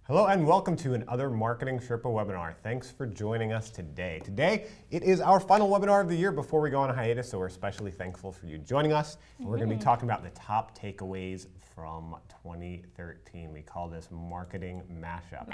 Hello and welcome to another Marketing Sherpa webinar. Thanks for joining us today. Today, it is our final webinar of the year before we go on a hiatus, so we're especially thankful for you joining us. And we're going to be talking about the top takeaways from 2013. We call this Marketing Mashup.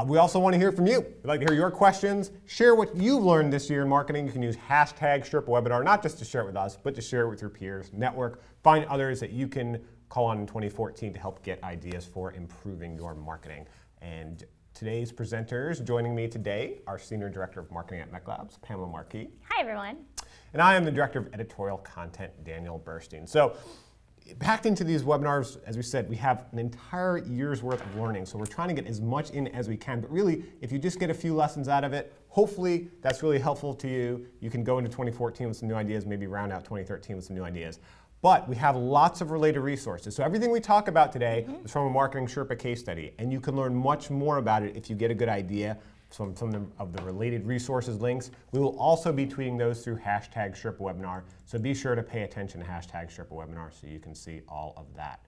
We also want to hear from you. We'd like to hear your questions. Share what you've learned this year in marketing. You can use hashtag Sherpa webinar, not just to share it with us, but to share it with your peers, network, find others that you can call on in 2014 to help get ideas for improving your marketing. And today's presenters joining me today are Senior Director of Marketing at McLabs, Pamela Markey. Hi, everyone. And I am the Director of Editorial Content, Daniel Burstein. So, packed into these webinars, as we said, we have an entire year's worth of learning. So we're trying to get as much in as we can. But really, if you just get a few lessons out of it, hopefully that's really helpful to you. You can go into 2014 with some new ideas, maybe round out 2013 with some new ideas. But we have lots of related resources. So everything we talk about today is from a Marketing Sherpa case study. And you can learn much more about it if you get a good idea from some of the related resources links. We will also be tweeting those through hashtag Sherpa webinar. So be sure to pay attention to hashtag Sherpa webinar so you can see all of that.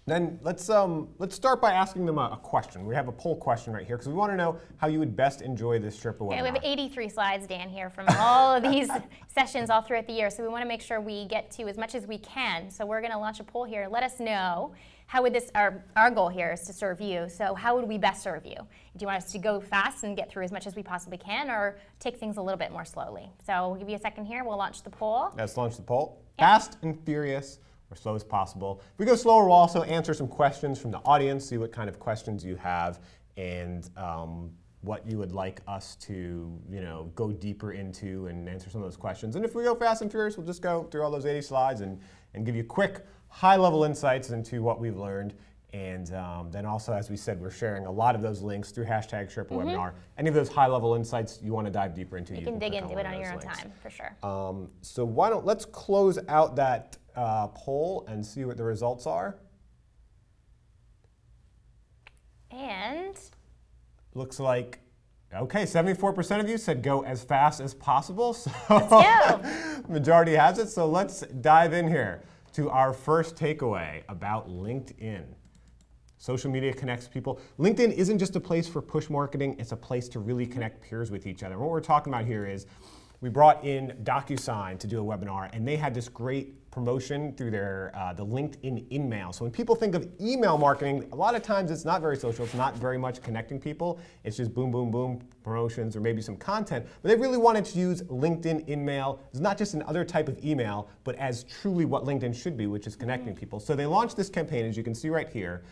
Then let's start by asking them a question. We have a poll question right here because we want to know how you would best enjoy this Sherpa webinar. Yeah, we have 83 slides, Dan, here from all of these sessions all throughout the year. So we want to make sure we get to as much as we can. So we're going to launch a poll here. Let us know how would this, our goal here is to serve you. So how would we best serve you? Do you want us to go fast and get through as much as we possibly can, or take things a little bit more slowly? So we'll give you a second here. We'll launch the poll. Let's launch the poll. Yeah. Fast and furious, or slow as possible. If we go slower, we'll also answer some questions from the audience, see what kind of questions you have, and what you would like us to, go deeper into and answer some of those questions. And if we go fast and furious, we'll just go through all those 80 slides and give you quick, high-level insights into what we've learned. And then also, as we said, we're sharing a lot of those links through hashtag Sherpa webinar. Any of those high-level insights you want to dive deeper into, you can dig into it on your own time, for sure. So let's close out that poll and see what the results are. And looks like, okay, 74% of you said go as fast as possible. So let's go. Majority has it. So let's dive in here to our first takeaway about LinkedIn. Social media connects people. LinkedIn isn't just a place for push marketing, it's a place to really connect peers with each other. What we're talking about here is we brought in DocuSign to do a webinar, and they had this great promotion through their the LinkedIn InMail. So when people think of email marketing, a lot of times it's not very social, it's not very much connecting people. It's just boom, boom, boom, promotions or maybe some content. But they really wanted to use LinkedIn InMail as not just another type of email, but as truly what LinkedIn should be, which is connecting people. So they launched this campaign, as you can see right here,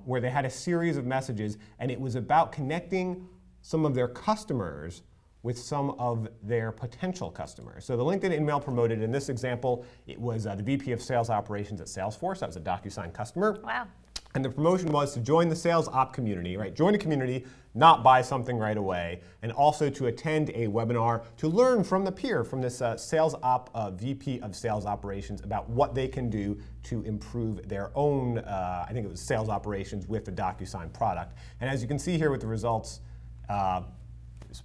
where they had a series of messages, and it was about connecting some of their customers with some of their potential customers. So the LinkedIn InMail promoted, in this example, it was the VP of Sales Operations at Salesforce. That was a DocuSign customer. Wow. And the promotion was to join the sales op community, right? Join a community, not buy something right away, and also to attend a webinar to learn from the peer, from this sales op VP of Sales Operations, about what they can do to improve their own, I think it was sales operations with the DocuSign product. And as you can see here with the results,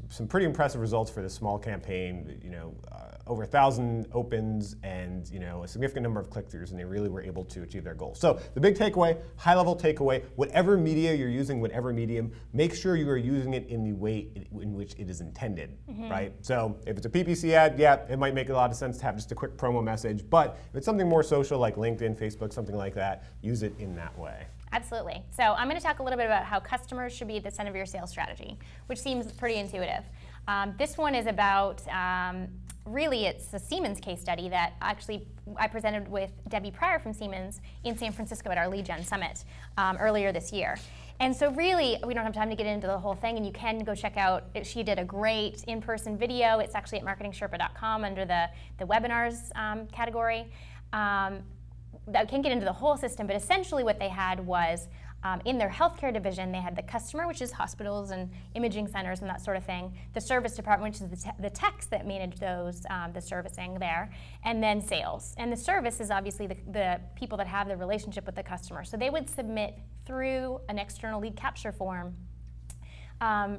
some pretty impressive results for this small campaign. Over 1,000 opens and a significant number of click-throughs, and they really were able to achieve their goals. So the big takeaway, high-level takeaway, whatever media you're using, whatever medium, make sure you are using it in the way in which it is intended, right? So if it's a PPC ad, yeah, it might make a lot of sense to have just a quick promo message. But if it's something more social like LinkedIn, Facebook, something like that, use it in that way. Absolutely. So I'm going to talk a little bit about how customers should be at the center of your sales strategy, which seems pretty intuitive. This one is about, really it's a Siemens case study that actually I presented with Debbie Pryor from Siemens in San Francisco at our Lead Gen Summit earlier this year. And so really, we don't have time to get into the whole thing, and you can go check out, she did a great in-person video. It's actually at MarketingSherpa.com under the webinars category. I can't get into the whole system, but essentially what they had was in their healthcare division, they had the customer, which is hospitals and imaging centers and that sort of thing, the service department, which is the techs that manage those, the servicing there, and then sales. And the service is obviously the people that have the relationship with the customer. So they would submit through an external lead capture form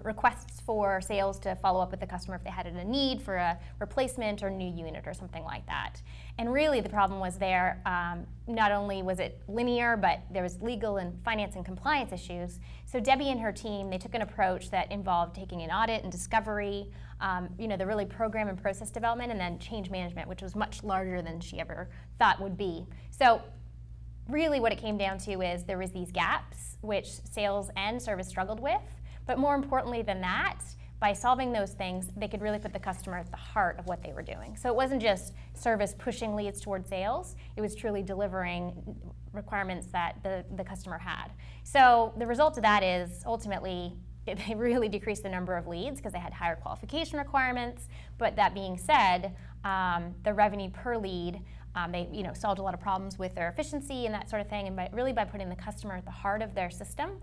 requests for sales to follow up with the customer if they had a need for a replacement or new unit or something like that. And really the problem was there, not only was it linear, but there was legal and finance and compliance issues. So Debbie and her team, they took an approach that involved taking an audit and discovery, the really program and process development, and then change management, which was much larger than she ever thought would be. So really what it came down to is there was these gaps which sales and service struggled with. But more importantly than that, by solving those things, they could really put the customer at the heart of what they were doing. So it wasn't just service pushing leads toward sales, it was truly delivering requirements that the customer had. So the result of that is ultimately they really decreased the number of leads because they had higher qualification requirements. But that being said, the revenue per lead, they solved a lot of problems with their efficiency and that sort of thing. And by putting the customer at the heart of their system,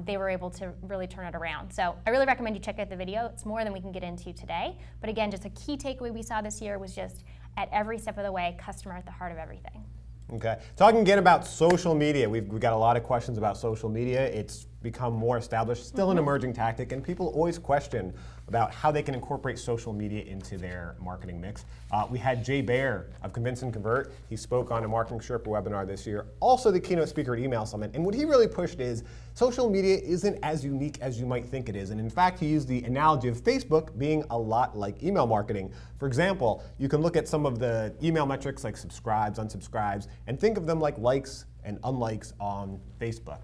they were able to really turn it around. So I really recommend you check out the video. It's more than we can get into today. But again, just a key takeaway we saw this year was just at every step of the way, customer at the heart of everything. Okay. Talking again about social media, we've got a lot of questions about social media. It's become more established, still an emerging tactic, and people always question about how they can incorporate social media into their marketing mix. We had Jay Baer of Convince and Convert. He spoke on a MarketingSherpa webinar this year, also the keynote speaker at Email Summit. And what he really pushed is social media isn't as unique as you might think it is. And in fact, he used the analogy of Facebook being a lot like email marketing. For example, you can look at some of the email metrics like subscribes, unsubscribes, and think of them like likes and unlikes on Facebook.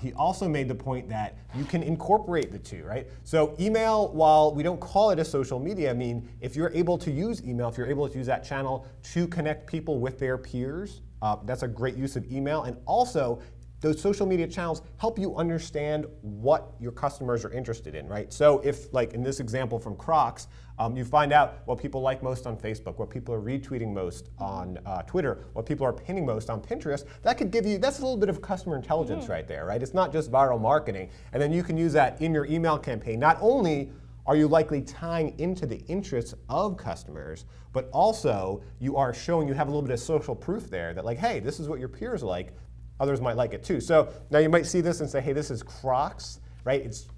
He also made the point that you can incorporate the two, right? So email, while we don't call it a social media, I mean, if you're able to use email, if you're able to use that channel to connect people with their peers, that's a great use of email. And also, those social media channels help you understand what your customers are interested in, right? So if, like in this example from Crocs, you find out what people like most on Facebook, what people are retweeting most on Twitter, what people are pinning most on Pinterest, that could give you, that's a little bit of customer intelligence right there, right? It's not just viral marketing. And then you can use that in your email campaign. Not only are you likely tying into the interests of customers, but also you are showing, you have a little bit of social proof there that like, hey, this is what your peers like. Others might like it too. So now you might see this and say, hey, this is Crocs, right? It's,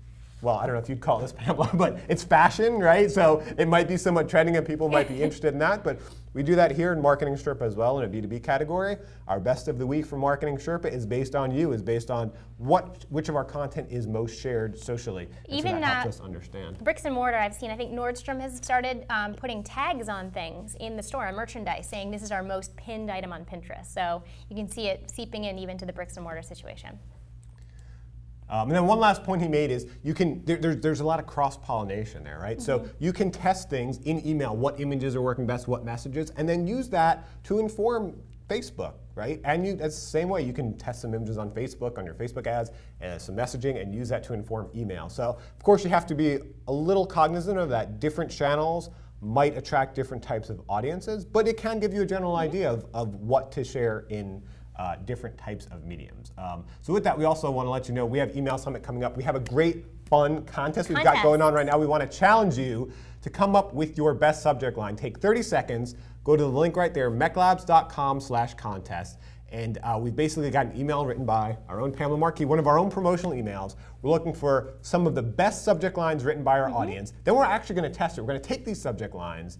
well, I don't know if you'd call this Pamela, but it's fashion, right? So it might be somewhat trending and people might be interested in that. But we do that here in MarketingSherpa as well in a B2B category. Our best of the week for MarketingSherpa is based on you, is based on which of our content is most shared socially. Even so that helps us understand. Bricks and mortar, I've seen, I think Nordstrom has started putting tags on things in the store, on merchandise, saying this is our most pinned item on Pinterest. So you can see it seeping in even to the bricks and mortar situation. And then one last point he made is you can, there's a lot of cross-pollination there, right? So you can test things in email, what images are working best, what messages, and then use that to inform Facebook, right? And that's the same way. You can test some images on Facebook, on your Facebook ads, and some messaging, and use that to inform email. So of course you have to be a little cognizant of that. Different channels might attract different types of audiences, but it can give you a general idea of what to share in different types of mediums. So with that, we also want to let you know we have Email Summit coming up. We have a great, fun contest we've got going on right now. We want to challenge you to come up with your best subject line. Take 30 seconds, go to the link right there, mechlabs.com/contest. And we've basically got an email written by our own Pamela Markey, one of our own promotional emails. We're looking for some of the best subject lines written by our audience. Then we're actually going to test it. We're going to take these subject lines.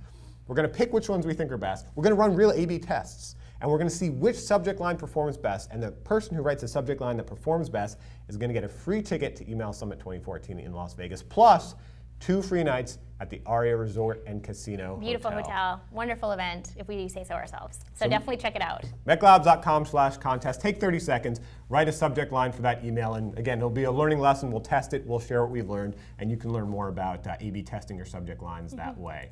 We're going to pick which ones we think are best. We're going to run real A/B tests. And we're going to see which subject line performs best. And the person who writes a subject line that performs best is going to get a free ticket to Email Summit 2014 in Las Vegas, plus 2 free nights at the Aria Resort and Casino Beautiful hotel. Wonderful event, if we say so ourselves. So So definitely check it out. mechlabs.com/contest. Take 30 seconds, write a subject line for that email. And again, it'll be a learning lesson. We'll test it. We'll share what we've learned. And you can learn more about A/B testing your subject lines that way.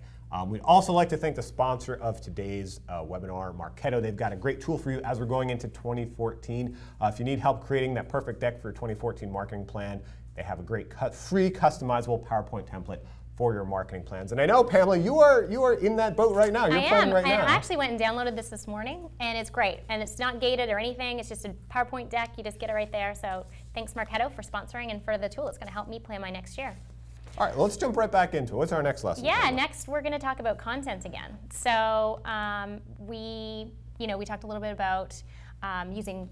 We'd also like to thank the sponsor of today's webinar, Marketo. They've got a great tool for you as we're going into 2014. If you need help creating that perfect deck for your 2014 marketing plan, they have a great free customizable PowerPoint template for your marketing plans. And I know, Pamela, you are in that boat right now. You're playing right now. I actually went and downloaded this morning, and it's great. And it's not gated or anything. It's just a PowerPoint deck. You just get it right there. So thanks, Marketo, for sponsoring and for the tool. It's going to help me plan my next year. All right, let's jump right back into it. What's our next lesson? Yeah, next we're going to talk about content again. So we talked a little bit about using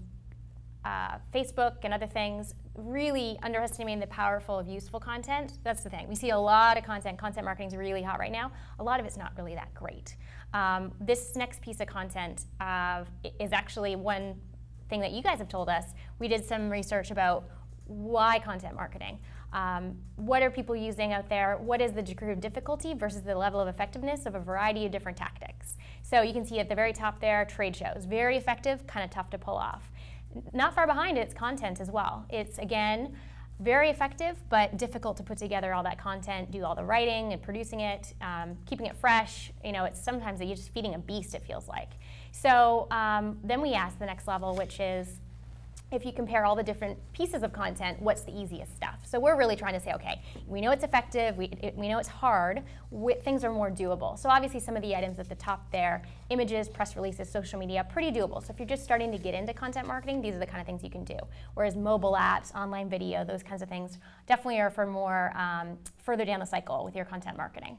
Facebook and other things, really underestimating the powerful of useful content. That's the thing. We see a lot of content. Content marketing is really hot right now. A lot of it's not really that great. This next piece of content is actually one thing that you guys have told us. We did some research about why content marketing. What are people using out there? What is the degree of difficulty versus the level of effectiveness of a variety of different tactics? So you can see at the very top there, trade shows. Very effective, kind of tough to pull off. Not far behind it's content as well. It's, again, very effective, but difficult to put together all that content, do all the writing and producing it, keeping it fresh. It's sometimes you're just feeding a beast, it feels like. So then we ask the next level, which is, if you compare all the different pieces of content, what's the easiest stuff? So we're really trying to say, okay, we know it's effective, we know it's hard, things are more doable. So obviously some of the items at the top there, images, press releases, social media, pretty doable. So if you're just starting to get into content marketing, these are the kind of things you can do. Whereas mobile apps, online video, those kinds of things definitely are for more further down the cycle with your content marketing.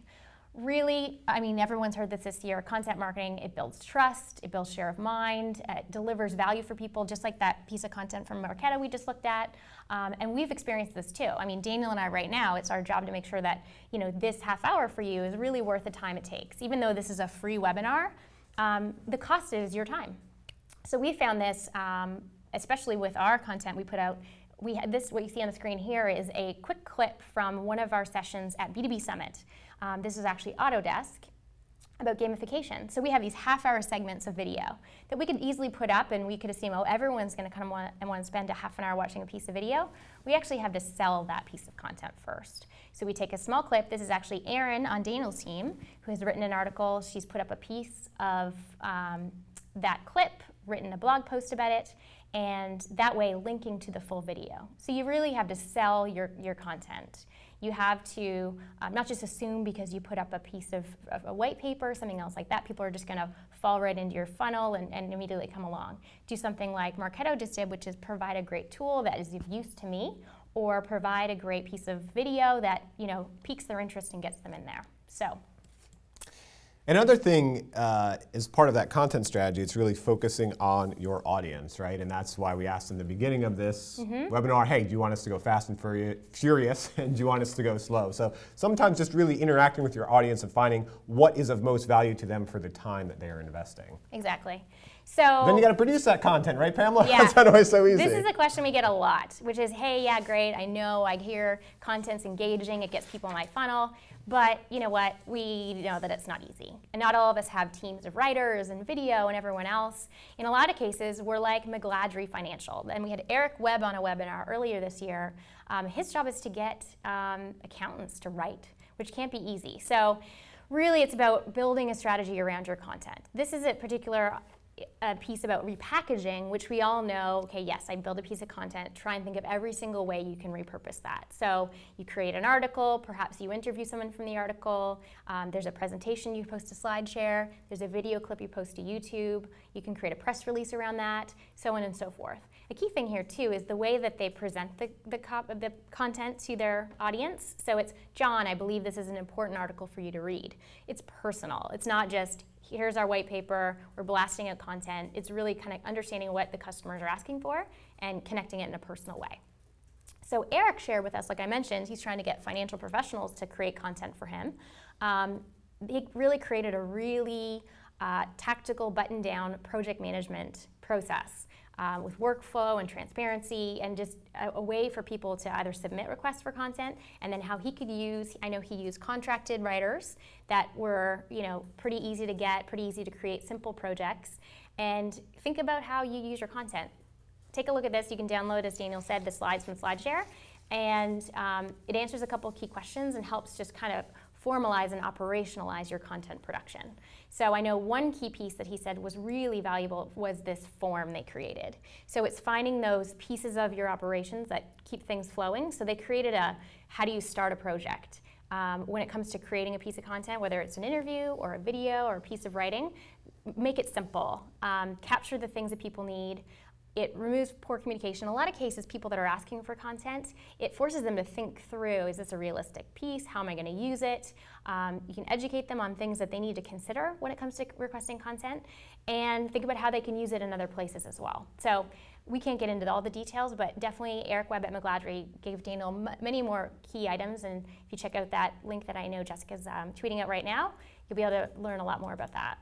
Really, everyone's heard this year, content marketing, it builds trust, it builds share of mind, it delivers value for people, just like that piece of content from Marketo we just looked at. And we've experienced this too. Daniel and I right now, it's our job to make sure that this half hour for you is really worth the time it takes. Even though this is a free webinar, the cost is your time. So we found this, especially with our content we put out. We had this, what you see on the screen here is a quick clip from one of our sessions at B2B Summit. This is actually Autodesk about gamification. So we have these half-hour segments of video that we could easily put up, and we could assume, oh, everyone's going to kind of want to spend a half an hour watching a piece of video. We actually have to sell that piece of content first. So we take a small clip. This is actually Erin on Daniel's team who has written an article. She's put up a piece of that clip, written a blog post about it, and that way linking to the full video. So you really have to sell your content. You have to not just assume because you put up a piece of a white paper or something else like that, people are just going to fall right into your funnel and immediately come along. Do something like Marketo just did, which is provide a great tool that is of use to me, or provide a great piece of video that piques their interest and gets them in there. So. Another thing is part of that content strategy, it's really focusing on your audience, right? And that's why we asked in the beginning of this webinar, hey, do you want us to go fast and furious, and do you want us to go slow? So sometimes just really interacting with your audience and finding what is of most value to them for the time that they are investing. Exactly. So then you got to produce that content, right, Pamela? Yeah. That's not always so easy. This is a question we get a lot, which is, hey, yeah, great, I know, I hear content's engaging, it gets people in my funnel, but you know what, we know that it's not easy. And not all of us have teams of writers and video and everyone else. In a lot of cases, we're like McGladrey Financial. And we had Eric Webb on a webinar earlier this year. His job is to get accountants to write, which can't be easy. So really, it's about building a strategy around your content. This is a particular piece about repackaging, which we all know, okay, yes, I build a piece of content, try and think of every single way you can repurpose that. So you create an article, perhaps you interview someone from the article, there's a presentation you post to SlideShare, there's a video clip you post to YouTube, you can create a press release around that, so on and so forth. A key thing here too is the way that they present the content to their audience. So it's, John, I believe this is an important article for you to read. It's personal. It's not just, here's our white paper, we're blasting out content. It's really kind of understanding what the customers are asking for and connecting it in a personal way. So Eric shared with us, like I mentioned, he's trying to get financial professionals to create content for him. He really created a really tactical, button-down project management process with workflow and transparency, and just a way for people to either submit requests for content, and then how he could use, I know he used contracted writers that were, pretty easy to get, pretty easy to create, simple projects. And think about how you use your content. Take a look at this. You can download, as Daniel said, the slides from SlideShare, and it answers a couple of key questions and helps just kind of formalize and operationalize your content production. So I know one key piece that he said was really valuable was this form they created. So it's finding those pieces of your operations that keep things flowing. So they created a, how do you start a project? When it comes to creating a piece of content, whether it's an interview or a video or a piece of writing, make it simple. Capture the things that people need. It removes poor communication. In a lot of cases, people that are asking for content, it forces them to think through, is this a realistic piece? How am I going to use it? You can educate them on things that they need to consider when it comes to requesting content, and think about how they can use it in other places as well. So We can't get into all the details, but definitely Eric Webb at McGladrey gave Daniel many more key items, and if you check out that link that I know Jessica's tweeting out right now, you'll be able to learn a lot more about that.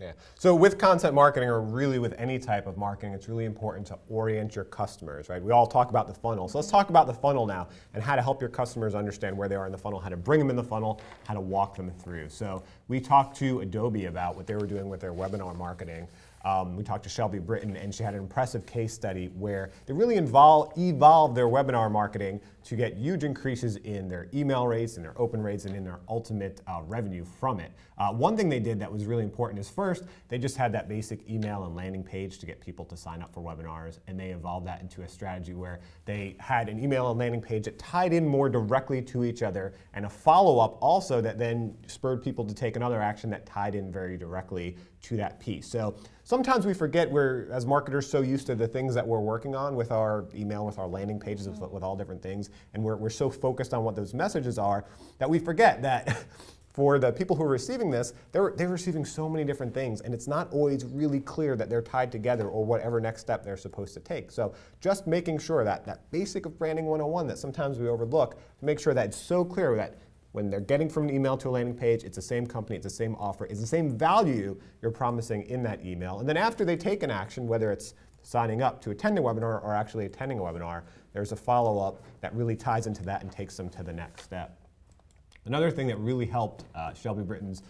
Yeah. So with content marketing, or really with any type of marketing, it's really important to orient your customers, right? We all talk about the funnel. So let's talk about the funnel now and how to help your customers understand where they are in the funnel, how to bring them in the funnel, how to walk them through. So we talked to Adobe about what they were doing with their webinar marketing. We talked to Shelby Britton, and she had an impressive case study where they really evolved their webinar marketing to get huge increases in their email rates and their open rates and in their ultimate revenue from it. One thing they did that was really important is first, they just had that basic email and landing page to get people to sign up for webinars, and they evolved that into a strategy where they had an email and landing page that tied in more directly to each other, and a follow-up also that then spurred people to take another action that tied in very directly to that piece. So sometimes we forget we're, as marketers, so used to the things that we're working on with our email, with our landing pages, with all different things, and we're so focused on what those messages are that we forget that for the people who are receiving this, they're receiving so many different things, and it's not always really clear that they're tied together or whatever next step they're supposed to take. So just making sure that that basic of branding 101 that sometimes we overlook, to make sure that it's so clear that when they're getting from an email to a landing page, it's the same company, it's the same offer, it's the same value you're promising in that email. And then after they take an action, whether it's signing up to attend a webinar or actually attending a webinar, there's a follow-up that really ties into that and takes them to the next step. Another thing that really helped Shelby Britton's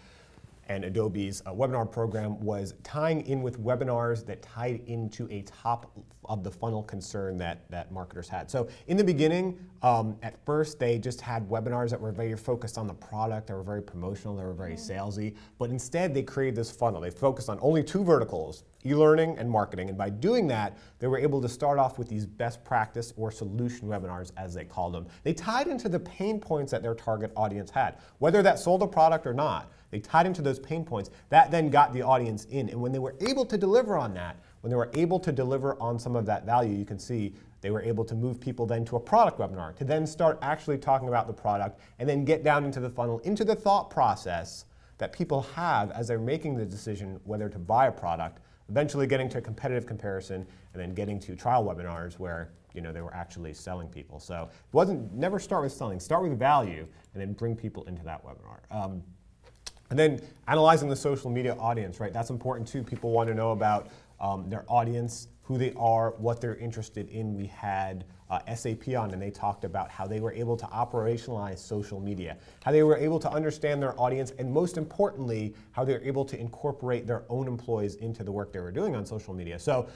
and Adobe's webinar program was tying in with webinars that tied into a top of the funnel concern that marketers had. So in the beginning, at first they just had webinars that were very focused on the product, they were very promotional, they were very salesy, but instead they created this funnel. They focused on only two verticals, e-learning and marketing, and by doing that, they were able to start off with these best practice or solution webinars, as they called them. They tied into the pain points that their target audience had, whether that sold a product or not. They tied into those pain points. That then got the audience in. And when they were able to deliver on that, when they were able to deliver on some of that value, you can see they were able to move people then to a product webinar, to then start actually talking about the product, and then get down into the funnel, into the thought process that people have as they're making the decision whether to buy a product, eventually getting to a competitive comparison, and then getting to trial webinars where they were actually selling people. So never start with selling, start with value, and then bring people into that webinar. And then analyzing the social media audience, right? That's important too. People want to know about their audience, who they are, what they're interested in. We had SAP on, and they talked about how they were able to operationalize social media, how they were able to understand their audience, and most importantly, how they were able to incorporate their own employees into the work they were doing on social media. So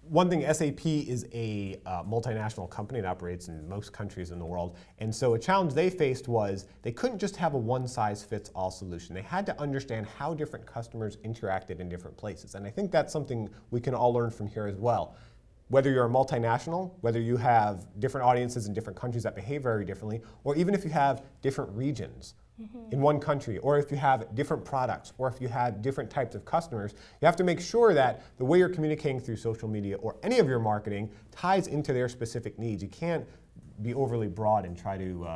one thing, SAP is a multinational company that operates in most countries in the world, and so a challenge they faced was they couldn't just have a one-size-fits-all solution. They had to understand how different customers interacted in different places, and I think that's something we can all learn from here as well. Whether you're a multinational, whether you have different audiences in different countries that behave very differently, or even if you have different regions in one country, or if you have different products, or if you have different types of customers, you have to make sure that the way you're communicating through social media or any of your marketing ties into their specific needs. You can't be overly broad and try to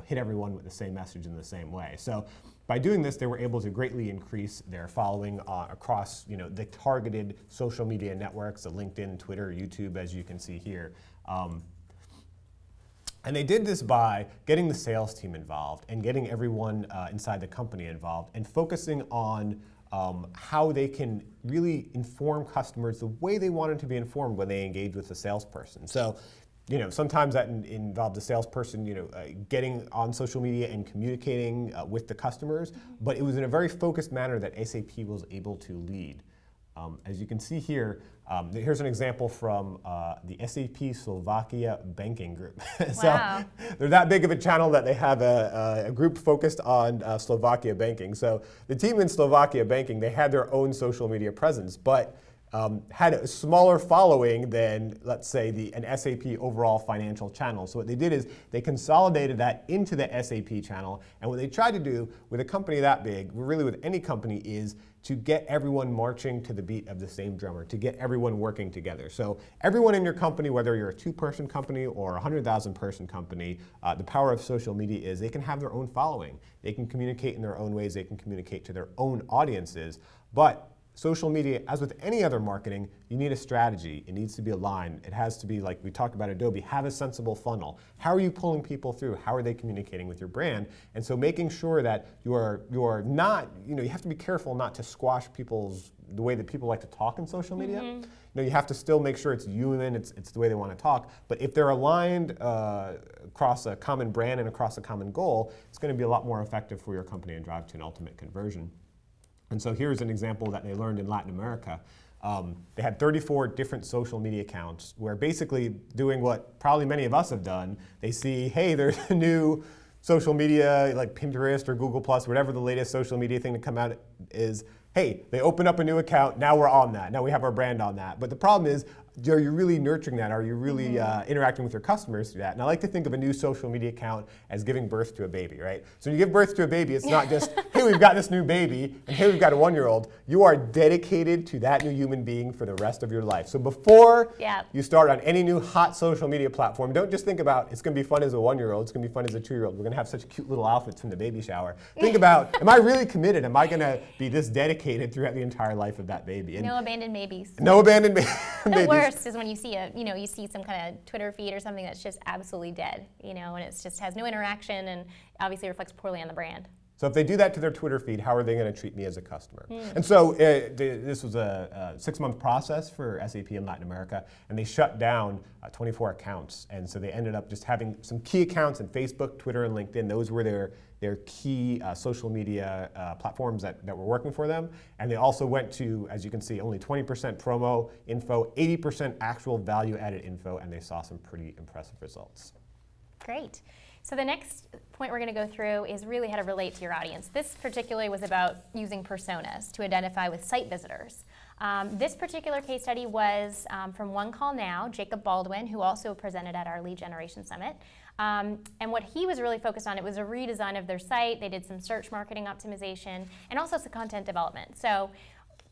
hit everyone with the same message in the same way. So by doing this, they were able to greatly increase their following across the targeted social media networks, the LinkedIn, Twitter, YouTube, as you can see here. And they did this by getting the sales team involved and getting everyone inside the company involved and focusing on how they can really inform customers the way they wanted to be informed when they engage with the salesperson. So, sometimes that involved the salesperson, getting on social media and communicating with the customers, but it was in a very focused manner that SAP was able to lead. As you can see here, here's an example from the SAP Slovakia banking group. So Wow. they're that big of a channel that they have a group focused on Slovakia banking. So the team in Slovakia banking, they had their own social media presence, but had a smaller following than, let's say, an SAP overall financial channel. So what they did is they consolidated that into the SAP channel, and what they tried to do with a company that big, really with any company, is to get everyone marching to the beat of the same drummer, to get everyone working together. So everyone in your company, whether you're a 2-person company or a 100,000-person company, the power of social media is they can have their own following. They can communicate in their own ways. They can communicate to their own audiences. But social media, as with any other marketing, you need a strategy. It needs to be aligned. It has to be, like we talked about Adobe, have a sensible funnel. How are you pulling people through? How are they communicating with your brand? And so making sure that you're not, you have to be careful not to squash the way that people like to talk in social media. You have to still make sure it's human, it's the way they want to talk. But if they're aligned across a common brand and across a common goal, it's going to be a lot more effective for your company and drive to an ultimate conversion. And so here's an example that they learned in Latin America. They had 34 different social media accounts where basically doing what probably many of us have done. They see, hey, there's a new social media like Pinterest or Google+, whatever the latest social media thing to come out is. Hey, they open up a new account, now we're on that. Now we have our brand on that. But the problem is, are you really nurturing that? Are you really interacting with your customers through that? And I like to think of a new social media account as giving birth to a baby, right? So when you give birth to a baby, it's not just, hey, we've got this new baby, and hey, we've got a 1-year-old. You are dedicated to that new human being for the rest of your life. So before you start on any new hot social media platform, don't just think about, it's going to be fun as a 1-year-old, it's going to be fun as a 2-year-old. We're going to have such cute little outfits from the baby shower. Think about, am I really committed? Am I going to be this dedicated throughout the entire life of that baby? And no abandoned babies. No abandoned babies. The worst is when you see you see some kind of Twitter feed or something that's just absolutely dead, and it just has no interaction and obviously reflects poorly on the brand. So if they do that to their Twitter feed, how are they going to treat me as a customer? And so this was a 6-month process for SAP in Latin America, and they shut down 24 accounts. And so they ended up just having some key accounts in Facebook, Twitter, and LinkedIn. Those were their key social media platforms that were working for them. And they also went to, as you can see, only 20% promo info, 80% actual value-added info, and they saw some pretty impressive results. Great. So the next point we're going to go through is really how to relate to your audience. This particularly was about using personas to identify with site visitors. This particular case study was from One Call Now, Jacob Baldwin, who also presented at our Lead Generation Summit. And what he was really focused on, it was a redesign of their site. They did some search marketing optimization and also some content development. So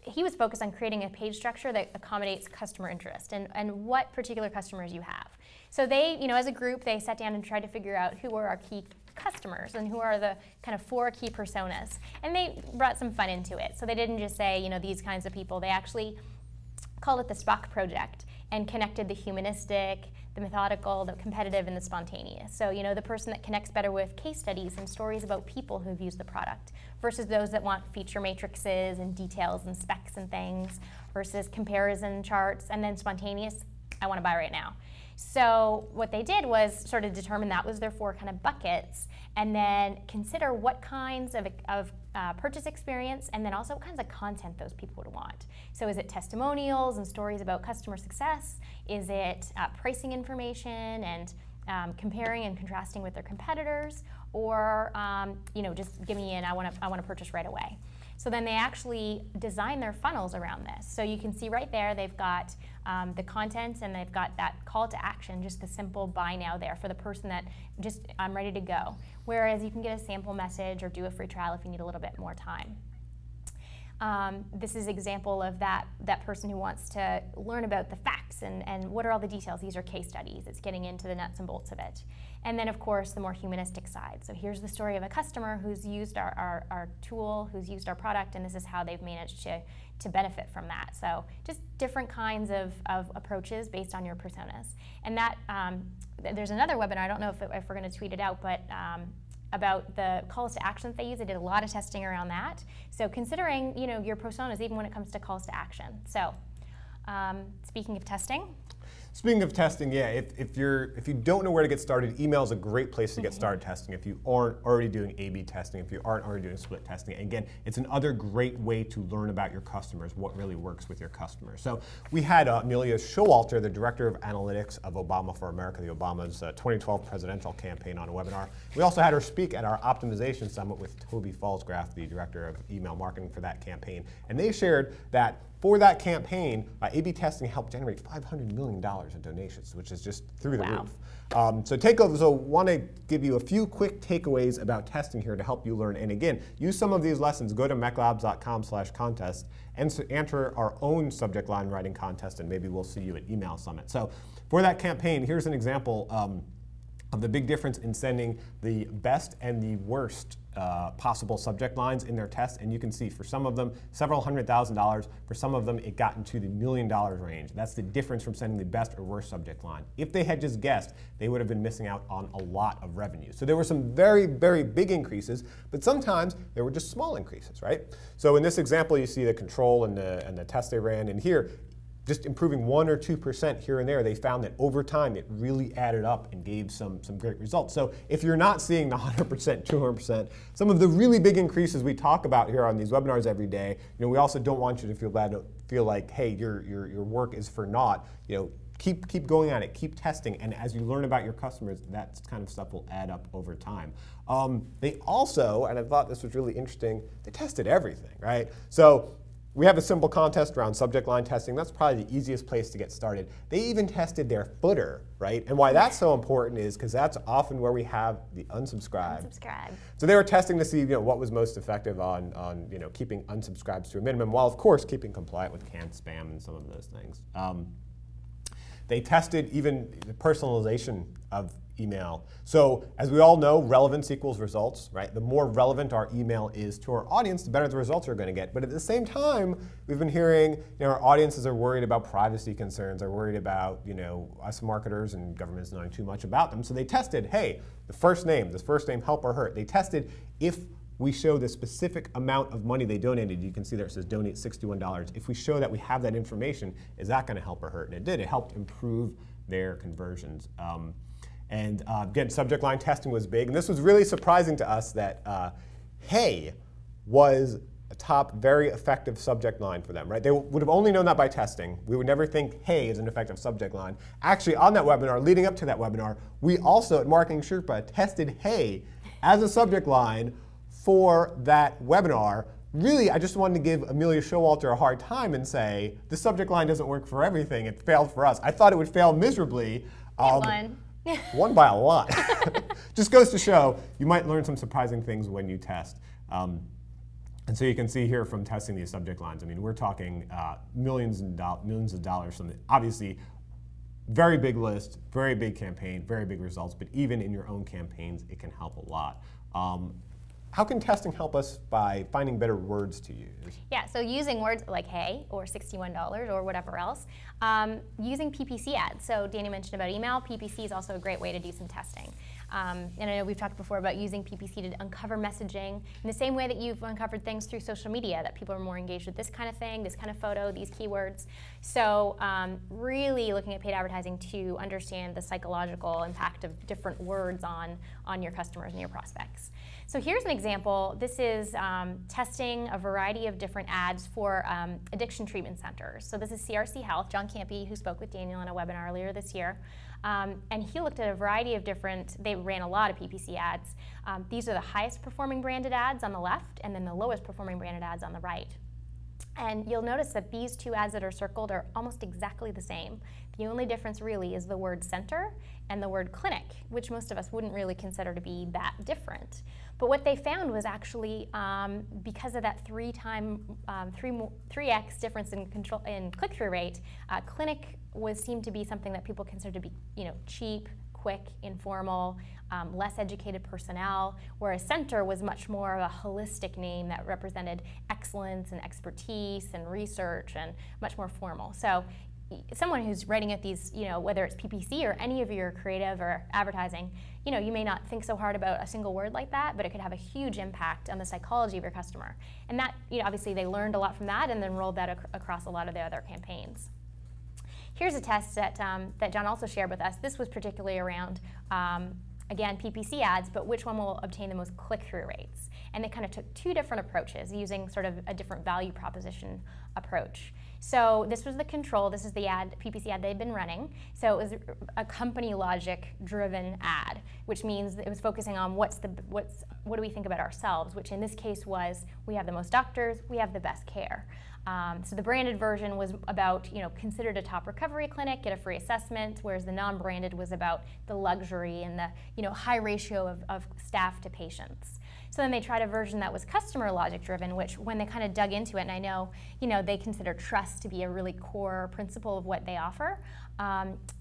he was focused on creating a page structure that accommodates customer interest and what particular customers you have. So they, as a group, they sat down and tried to figure out who were our key customers and who are the kind of 4 key personas. And they brought some fun into it. So they didn't just say, these kinds of people. They actually called it the Spock Project and connected the humanistic, the methodical, the competitive, and the spontaneous. So, the person that connects better with case studies and stories about people who've used the product versus those that want feature matrices and details and specs and things versus comparison charts, and then spontaneous, I want to buy right now. So what they did was sort of determine that was their 4 kind of buckets, and then consider what kinds of purchase experience, and then also what kinds of content those people would want. So is it testimonials and stories about customer success? Is it pricing information and comparing and contrasting with their competitors? Or just give me in, I want to purchase right away. So then they actually design their funnels around this. So you can see right there they've got the content and they've got that call to action, just the simple buy now there for the person that just, I'm ready to go. Whereas you can get a sample message or do a free trial if you need a little bit more time. This is an example of that person who wants to learn about the facts and what are all the details. These are case studies. It's getting into the nuts and bolts of it. And then, of course, the more humanistic side. So here's the story of a customer who's used our tool, who's used our product, and this is how they've managed to benefit from that. So just different kinds of approaches based on your personas. And that there's another webinar, I don't know if we're going to tweet it out, but about the calls to action that they use. I did a lot of testing around that. So considering your personas even when it comes to calls to action. So speaking of testing. Speaking of testing, yeah, if you don't know where to get started, email is a great place to get started testing. If you aren't already doing A/B testing, if you aren't already doing split testing, again, it's another great way to learn about your customers, what really works with your customers. So we had Amelia Showalter, the Director of Analytics of Obama for America, the Obama's 2012 presidential campaign, on a webinar. We also had her speak at our Optimization Summit with Toby Fallsgraf, the Director of Email Marketing for that campaign. And they shared that for that campaign, A/B testing helped generate $500 million in donations, which is just through the roof. So want to give you a few quick takeaways about testing here to help you learn. And again, use some of these lessons. Go to mechlabs.com/contest and enter our own subject line writing contest, and maybe we'll see you at Email Summit. So for that campaign, here's an example of the big difference in sending the best and the worst possible subject lines in their test. And you can see for some of them, several $100,000. For some of them, it got into the $1 million range. That's the difference from sending the best or worst subject line. If they had just guessed, they would have been missing out on a lot of revenue. So there were some very, very big increases, but sometimes there were just small increases, right? So in this example, you see the control and the test they ran. And here, just improving 1 or 2% here and there, they found that over time it really added up and gave some great results. So if you're not seeing the 100%, 200%, some of the really big increases we talk about here on these webinars every day, we also don't want you to feel bad, feel like, hey, your work is for naught. Keep going at it, keep testing, and as you learn about your customers, that kind of stuff will add up over time. They also, and I thought this was really interesting, they tested everything, right? So we have a simple contest around subject line testing. That's probably the easiest place to get started. They even tested their footer, right? And why that's so important is because that's often where we have the unsubscribe. So they were testing to see what was most effective on keeping unsubscribes to a minimum, while of course keeping compliant with canned spam and some of those things. They tested even the personalization of email. So as we all know, relevance equals results, right? The more relevant our email is to our audience, the better the results we're going to get. But at the same time, we've been hearing our audiences are worried about privacy concerns, are worried about us marketers and governments knowing too much about them. So they tested, hey, does first name help or hurt? They tested if we show the specific amount of money they donated. You can see there it says donate $61. If we show that we have that information, is that going to help or hurt? And it did. It helped improve their conversions. And again, subject line testing was big. And this was really surprising to us that hey was a top, very effective subject line for them, right? They would have only known that by testing. We would never think hey is an effective subject line. Actually, on that webinar, leading up to that webinar, we also at MarketingSherpa tested hey as a subject line for that webinar. Really, I just wanted to give Amelia Showalter a hard time and say, the subject line doesn't work for everything. It failed for us. I thought it would fail miserably. Won by a lot. Just goes to show, you might learn some surprising things when you test. And so you can see here from testing these subject lines, I mean, we're talking millions of dollars from the, obviously, very big list, very big campaign, very big results, but even in your own campaigns, it can help a lot. How can testing help us by finding better words to use? Yeah, so using words like hey or $61 or whatever else, using PPC ads. So Danny mentioned about email. PPC is also a great way to do some testing. And I know we've talked before about using PPC to uncover messaging in the same way that you've uncovered things through social media, that people are more engaged with this kind of thing, this kind of photo, these keywords. So really looking at paid advertising to understand the psychological impact of different words on your customers and your prospects. So here's an example. This is testing a variety of different ads for addiction treatment centers. So this is CRC Health, John Campy, who spoke with Daniel in a webinar earlier this year. And he looked at a variety of different, they ran a lot of PPC ads. These are the highest performing branded ads on the left, and then the lowest performing branded ads on the right. And you'll notice that these two ads that are circled are almost exactly the same. The only difference really is the word center and the word clinic, which most of us wouldn't really consider to be that different. But what they found was actually because of that 3x difference in click-through rate, clinic seemed to be something that people considered to be cheap, quick, informal, less educated personnel, whereas center was much more of a holistic name that represented excellence and expertise and research and much more formal. So someone who's writing at these, whether it's PPC or any of your creative or advertising, you may not think so hard about a single word like that, but it could have a huge impact on the psychology of your customer. And that, obviously they learned a lot from that and then rolled that across a lot of their other campaigns. Here's a test that John also shared with us. This was particularly around, again, PPC ads, but which one will obtain the most click-through rates. And they kind of took two different approaches using sort of a different value proposition approach. So this was the control. This is the ad, PPC ad they'd been running. So it was a company logic driven ad, which means it was focusing on what do we think about ourselves, which in this case was we have the most doctors, we have the best care. So the branded version was about, considered a top recovery clinic, get a free assessment, whereas the non-branded was about the luxury and the, high ratio of staff to patients. So then they tried a version that was customer logic driven, which when they kind of dug into it, and I know, they consider trust to be a really core principle of what they offer,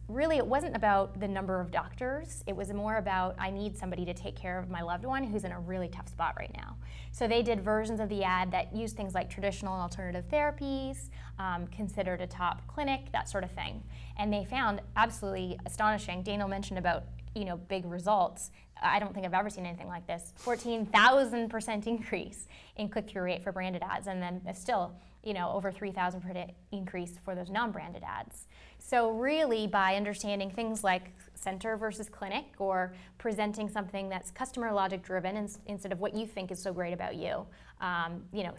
really it wasn't about the number of doctors. It was more about, I need somebody to take care of my loved one who's in a really tough spot right now. So they did versions of the ad that used things like traditional and alternative therapies, considered a top clinic, that sort of thing. And they found absolutely astonishing. Daniel mentioned about big results. I don't think I've ever seen anything like this. 14,000% increase in click-through rate for branded ads, and then still, over 3,000% increase for those non-branded ads. So really, by understanding things like center versus clinic, or presenting something that's customer logic driven instead of what you think is so great about you,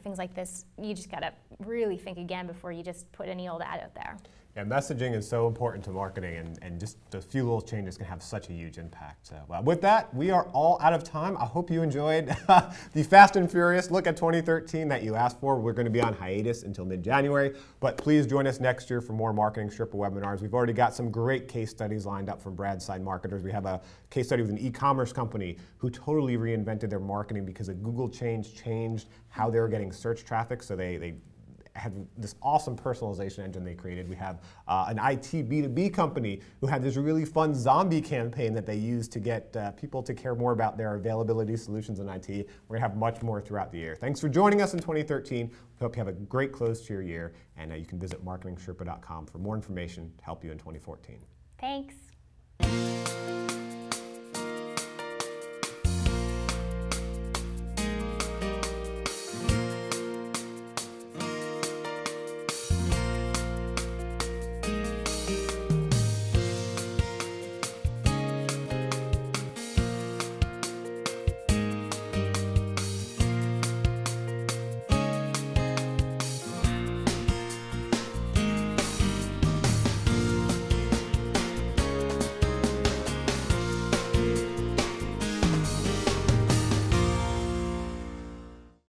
things like this, you just gotta really think again before you just put any old ad out there. Yeah, messaging is so important to marketing, and just a few little changes can have such a huge impact. So, with that, we are all out of time. I hope you enjoyed the fast and furious look at 2013 that you asked for. We're going to be on hiatus until mid-January, but please join us next year for more Marketing Sherpa webinars. We've already got some great case studies lined up from Brad's Side Marketers. We have a case study with an e-commerce company who totally reinvented their marketing because a Google change changed how they were getting search traffic, so they had this awesome personalization engine they created. We have an IT B2B company who had this really fun zombie campaign that they used to get people to care more about their availability solutions in IT. We're gonna have much more throughout the year. Thanks for joining us in 2013. We hope you have a great close to your year, and you can visit MarketingSherpa.com for more information to help you in 2014. Thanks.